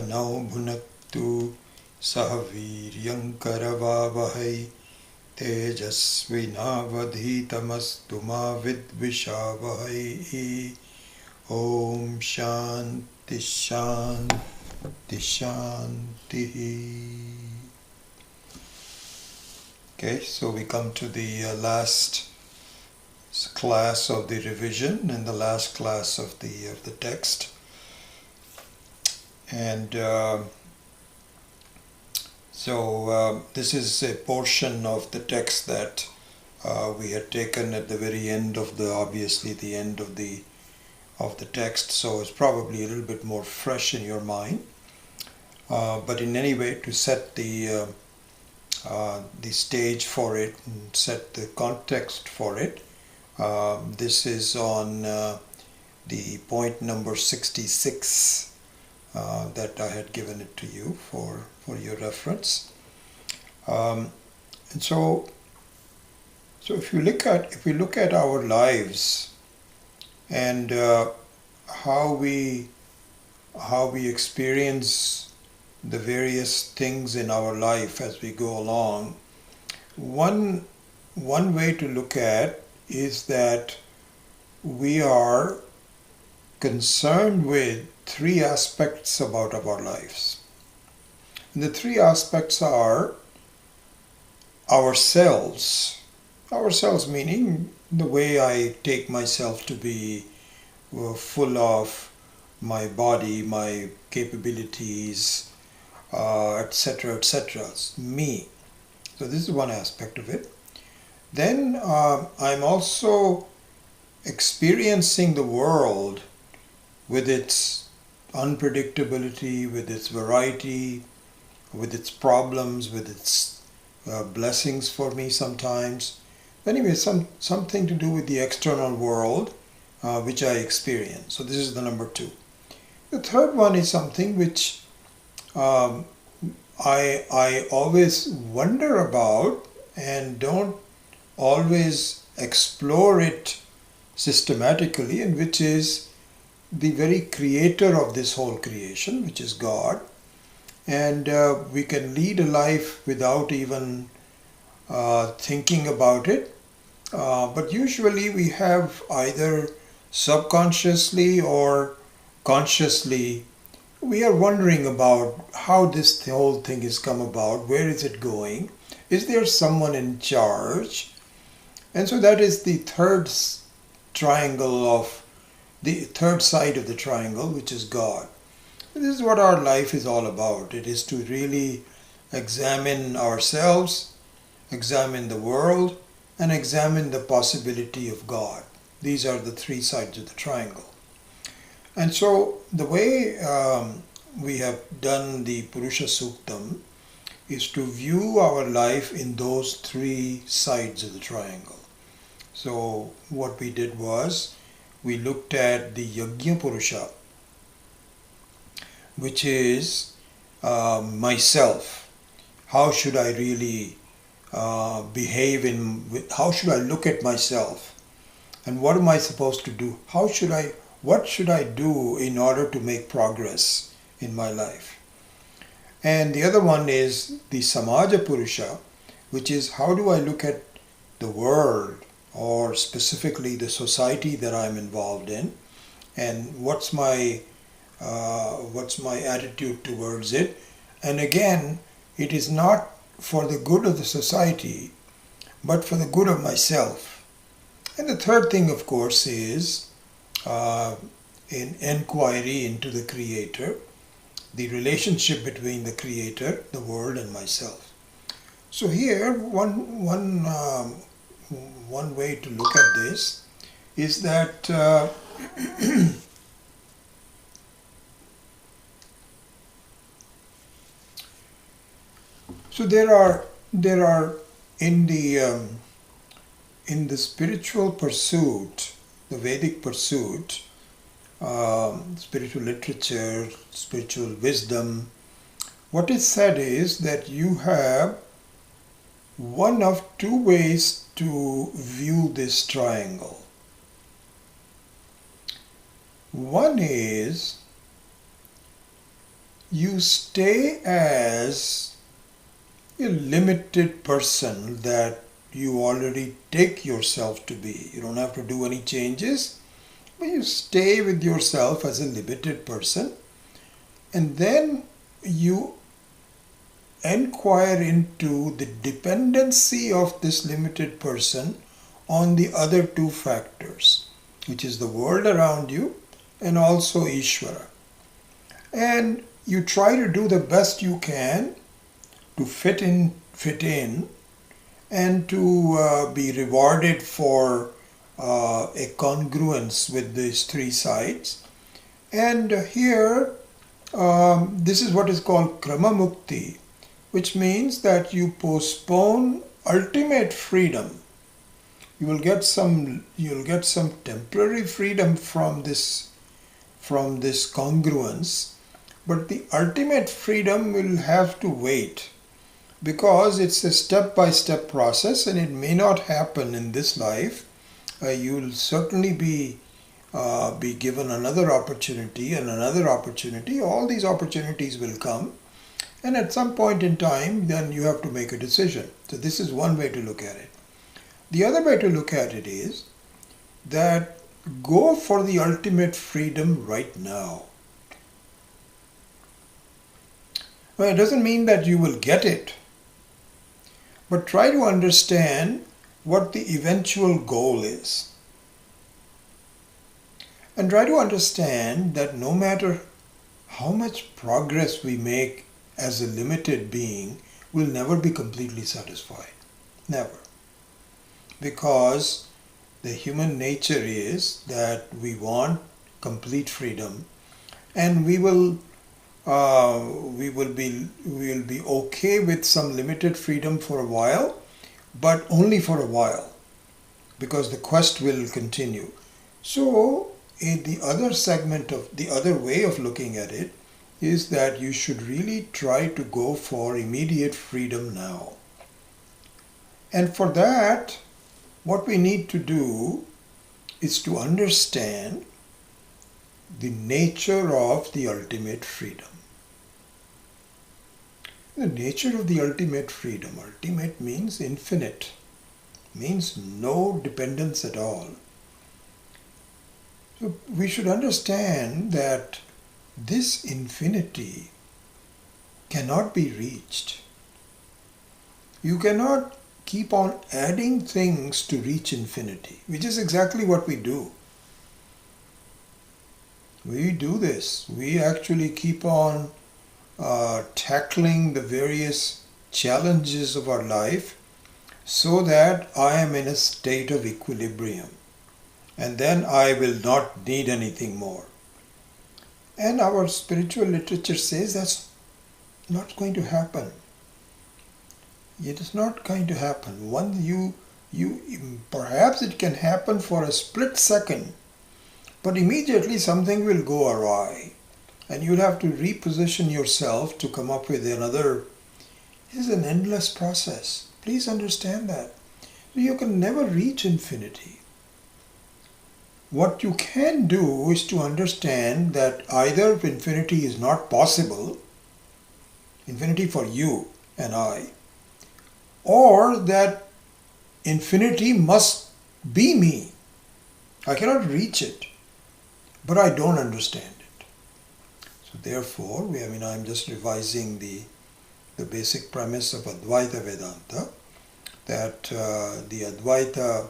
तनौ भुनक्तु सह वीर्यङ्करवावहै तेजस्विनावधीतमस्तु मा विद्विषावहै. Om Shanti Shanti Shanti. Okay, so we come to the last class of the revision and the last class of the text. And this is a portion of the text that we had taken at the very end of the end of the text, so it's probably a little bit more fresh in your mind. But in any way, to set the stage for it and set the context for it, this is on the point number 66 that I had given it to you for your reference. And so if we look at our lives and how we experience the various things in our life as we go along, one way to look at is that we are concerned with three aspects about our lives. And the three aspects are ourselves meaning the way I take myself to be full of my body, my capabilities, etc., etc. It's me. So this is one aspect of it. Then I'm also experiencing the world with its unpredictability, with its variety, with its problems, with its blessings for me sometimes. Anyway, something to do with the external world which I experience. So this is the number two. The third one is something which I always wonder about and don't always explore it systematically, and which is the very creator of this whole creation, which is God. And we can lead a life without even thinking about it. But usually we have either subconsciously or consciously, we are wondering about how this whole thing has come about, where is it going, is there someone in charge? And so that is the third side of the triangle, which is God. And this is what our life is all about. It is to really examine ourselves, examine the world, and examine the possibility of God. These are the three sides of the triangle. And so the way we have done the Purusha Suktam is to view our life in those three sides of the triangle. So what we did was, we looked at the Yajna Purusha, which is myself. How should I really behave how should I look at myself? And what am I supposed to do? What should I do in order to make progress in my life? And the other one is the Samaja Purusha, which is how do I look at the world, or specifically the society that I'm involved in, and what's my attitude towards it. And again, it is not for the good of the society, but for the good of myself. And the third thing, of course, is an inquiry into the Creator, the relationship between the Creator, the world, and myself. So here, one way to look at this is that so there are in the spiritual pursuit, the Vedic pursuit, spiritual literature, spiritual wisdom, what is said is that you have one of two ways to view this triangle. One is you stay as a limited person that you already take yourself to be. You don't have to do any changes, but you stay with yourself as a limited person, and then you inquire into the dependency of this limited person on the other two factors, which is the world around you and also Ishvara. And you try to do the best you can to fit in, and to be rewarded for a congruence with these three sides. And here, this is what is called Krama Mukti, which means that you postpone ultimate freedom. You'll get some temporary freedom from this congruence, but the ultimate freedom will have to wait, because it's a step-by-step process and it may not happen in this life. You'll certainly be given another opportunity and another opportunity. All these opportunities will come, and at some point in time then you have to make a decision. So this is one way to look at it. The other way to look at it is that go for the ultimate freedom right now. Well, it doesn't mean that you will get it, but try to understand what the eventual goal is. And try to understand that no matter how much progress we make as a limited being, we'll never be completely satisfied. Never. Because the human nature is that we want complete freedom, and we will be okay with some limited freedom for a while, but only for a while, because the quest will continue. So in the other segment of the other way of looking at it is that you should really try to go for immediate freedom now. And for that, what we need to do is to understand the nature of the ultimate freedom. The nature of the ultimate freedom. Ultimate means infinite, means no dependence at all. So we should understand that this infinity cannot be reached. You cannot keep on adding things to reach infinity, which is exactly what we do. We do this. We actually keep on tackling the various challenges of our life so that I am in a state of equilibrium, and then I will not need anything more. And our spiritual literature says that's not going to happen. It is not going to happen. Perhaps it can happen for a split second, but immediately something will go awry, and you'll have to reposition yourself to come up with another. This is an endless process. Please understand that. You can never reach infinity. What you can do is to understand that either infinity is not possible, infinity for you and I, or that infinity must be me. I cannot reach it, but I don't understand it. So therefore, I'm just revising the basic premise of Advaita Vedanta, that the Advaita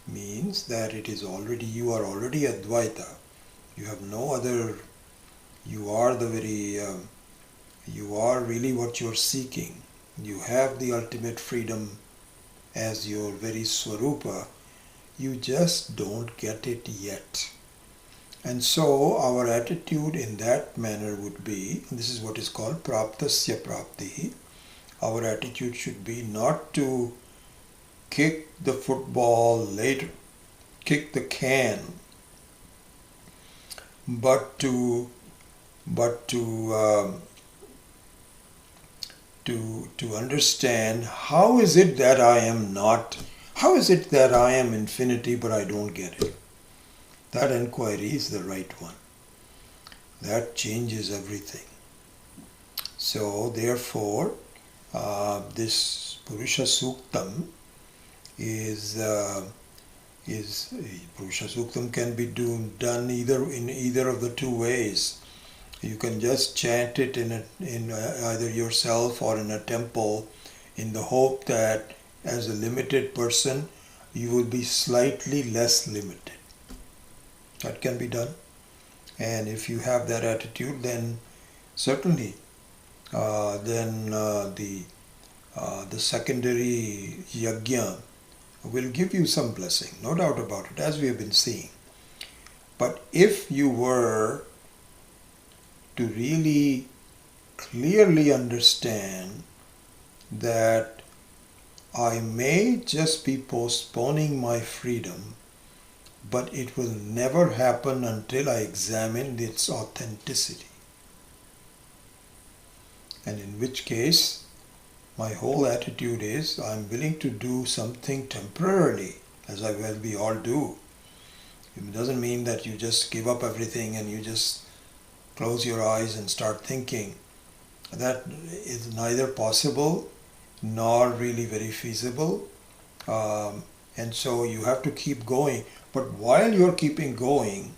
means that you are already Advaita. You have no other, you are really what you are seeking. You have the ultimate freedom as your very Swarupa. You just don't get it yet. And so our attitude in that manner would be, this is what is called praptasya praptihi. Our attitude should be not to kick the football later, kick the can, but to understand how is it that I am infinity but I don't get it. That inquiry is the right one. That changes everything. So therefore, this Purusha Suktam is Purusha Suktam can be done in either of the two ways. You can just chant it in either yourself or in a temple, in the hope that as a limited person you will be slightly less limited. That can be done, and if you have that attitude, then certainly the secondary yajna will give you some blessing, no doubt about it, as we have been seeing. But if you were to really clearly understand that I may just be postponing my freedom, but it will never happen until I examine its authenticity. And in which case, my whole attitude is I'm willing to do something temporarily, as I well we all do. It doesn't mean that you just give up everything and you just close your eyes and start thinking. That is neither possible nor really very feasible. And so you have to keep going. But while you're keeping going,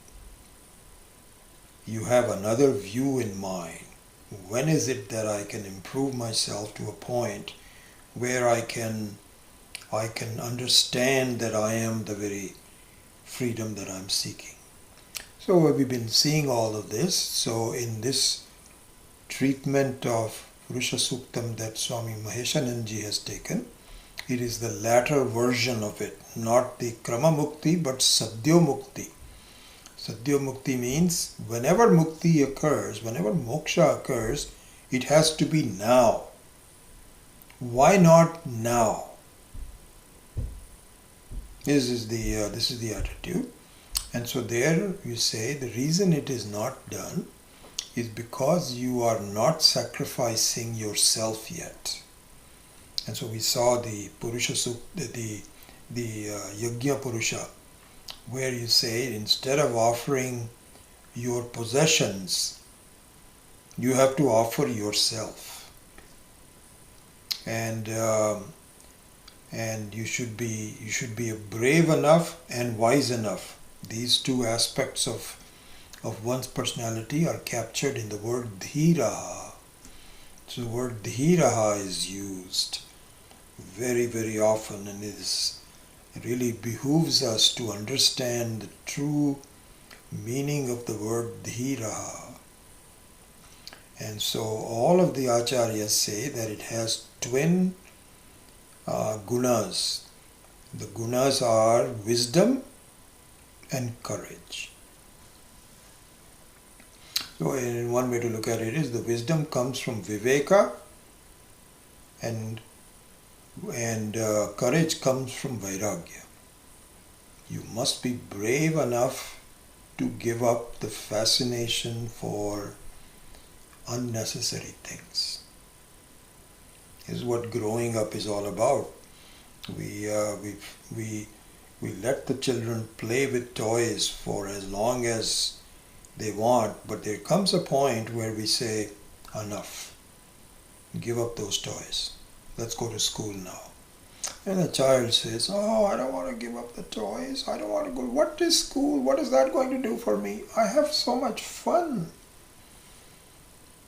you have another view in mind. When is it that I can improve myself to a point where I can understand that I am the very freedom that I'm seeking? So we've been seeing all of this. So in this treatment of Purusha Suktam that Swami Maheshananji has taken, it is the latter version of it, not the Krama Mukti but Sadhyo Mukti. Sadhyo Mukti means whenever Mukti occurs, whenever moksha occurs, it has to be now. Why not now? This is the attitude. And so there you say the reason it is not done is because you are not sacrificing yourself yet. And so we saw the Purusha Sukta, the Yajna Purusha, where you say instead of offering your possessions, you have to offer yourself. And you should be brave enough and wise enough. These two aspects of one's personality are captured in the word dhiraha. So the word dhiraha is used very, very often, and it really behooves us to understand the true meaning of the word dhiraha. And so all of the acharyas say that it has twin gunas. The gunas are wisdom and courage. So in one way to look at it is the wisdom comes from viveka and courage comes from vairagya. You must be brave enough to give up the fascination for unnecessary things. This is what growing up is all about. We let the children play with toys for as long as they want, but there comes a point where we say, enough. Give up those toys. Let's go to school now. And the child says, oh, I don't want to give up the toys. I don't want to go. What is school? What is that going to do for me? I have so much fun.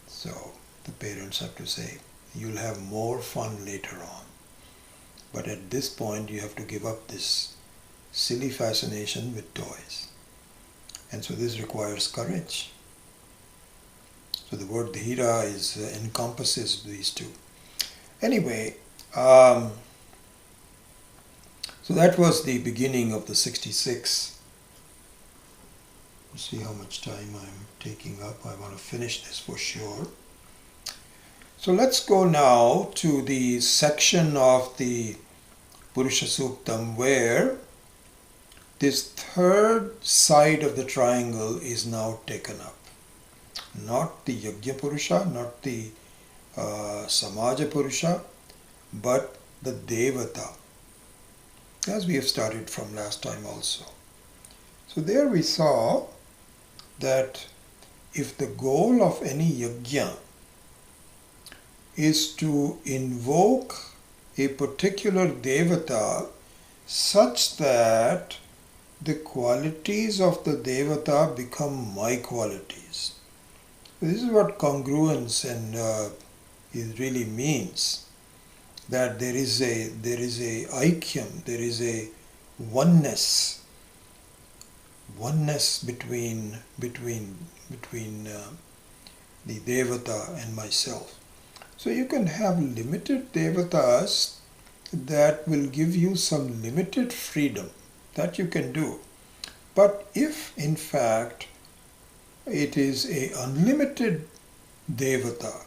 So the parents have to say, you'll have more fun later on. But at this point, you have to give up this silly fascination with toys. And so this requires courage. So the word dhira encompasses these two. Anyway, so that was the beginning of the 66. Let's see how much time I'm taking up. I want to finish this for sure. So let's go now to the section of the Purusha Suktam where this third side of the triangle is now taken up. Not the Yajna Purusha, not the Samaja Purusha, but the Devata, as we have started from last time also. So there we saw that if the goal of any yajna is to invoke a particular Devata such that the qualities of the Devata become my qualities. This is what congruence and it really means. That there is a aikyam, there is a oneness between the Devata and myself. So you can have limited Devatas that will give you some limited freedom that you can do. But if in fact it is a unlimited Devata,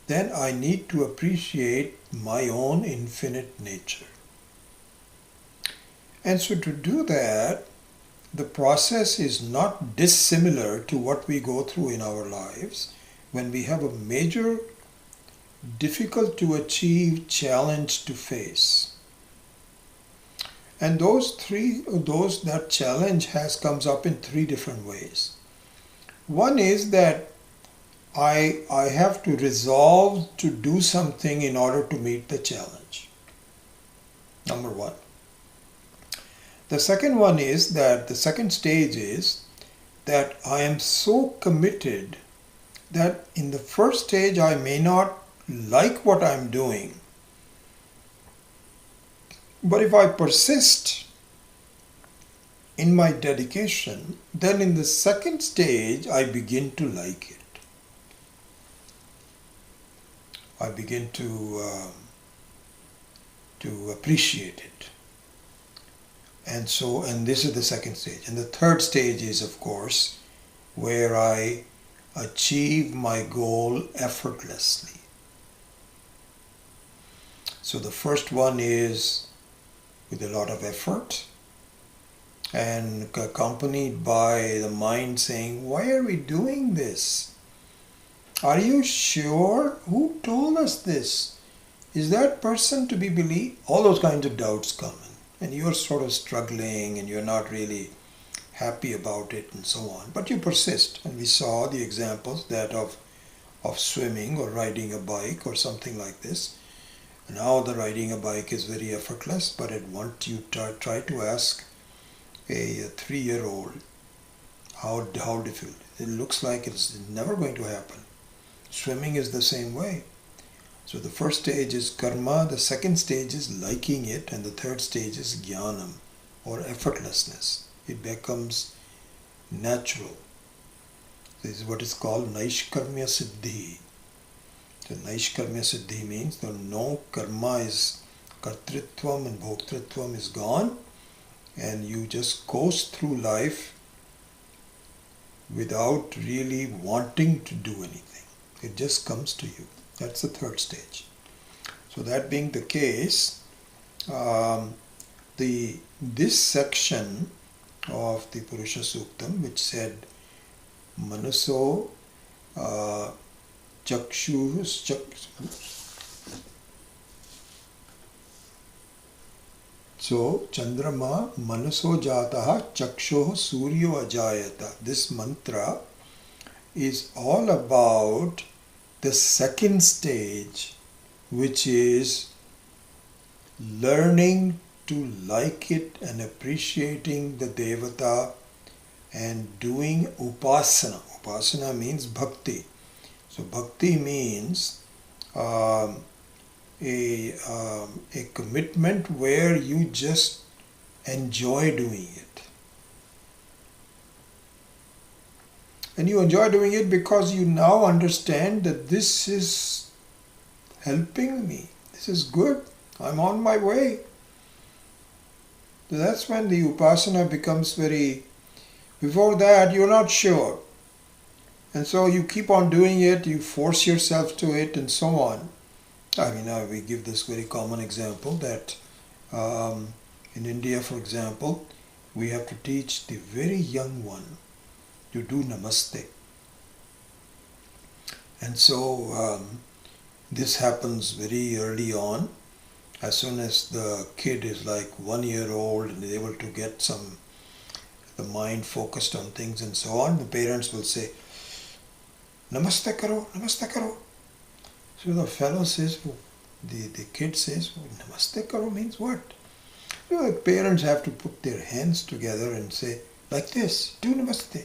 then I need to appreciate my own infinite nature. And so to do that, the process is not dissimilar to what we go through in our lives when we have a major, difficult to achieve challenge to face. And that challenge comes up in three different ways. One is that I have to resolve to do something in order to meet the challenge. Number one. The second one is that the second stage is that I am so committed that in the first stage I may not like what I'm doing. But if I persist in my dedication, then in the second stage I begin to like it. I begin to appreciate it. And this is the second stage. And the third stage is, of course, where I achieve my goal effortlessly. So the first one is with a lot of effort and accompanied by the mind saying, why are we doing this? Are you sure? Who told us this? Is that person to be believed? All those kinds of doubts come in. And you're sort of struggling and you're not really happy about it and so on. But you persist. And we saw the examples that of swimming or riding a bike or something like this. Now the riding a bike is very effortless, but at once you try to ask a 3-year-old how difficult. It looks like it's never going to happen. Swimming is the same way. So the first stage is karma, the second stage is liking it, and the third stage is jnanam or effortlessness. It becomes natural. This is what is called naishkarmya siddhi. So naishkarmya siddhi means that no karma is kartritvam and bhoktritvam is gone, and you just coast through life without really wanting to do anything. It just comes to you. That's the third stage. So that being the case, this section of the Purusha Suktam, which said Manaso So Chandrama Manaso Jataha Chakshoh Suryo Ajayata. This mantra is all about the second stage, which is learning to like it and appreciating the Devata and doing upasana. Upasana means bhakti. So bhakti means a commitment where you just enjoy doing it. And you enjoy doing it because you now understand that this is helping me. This is good. I'm on my way. So that's when the upasana becomes very... Before that, you're not sure. And so you keep on doing it, you force yourself to it, and so on. I mean, we give this very common example that in India, for example, we have to teach the very young one to do namaste. And so this happens very early on. As soon as the kid is like 1 year old and is able to get the mind focused on things and so on, the parents will say, Namaste karo, namaste karo. So the fellow says, the kid says, Namaste karo means what? The parents have to put their hands together and say, like this, do Namaste.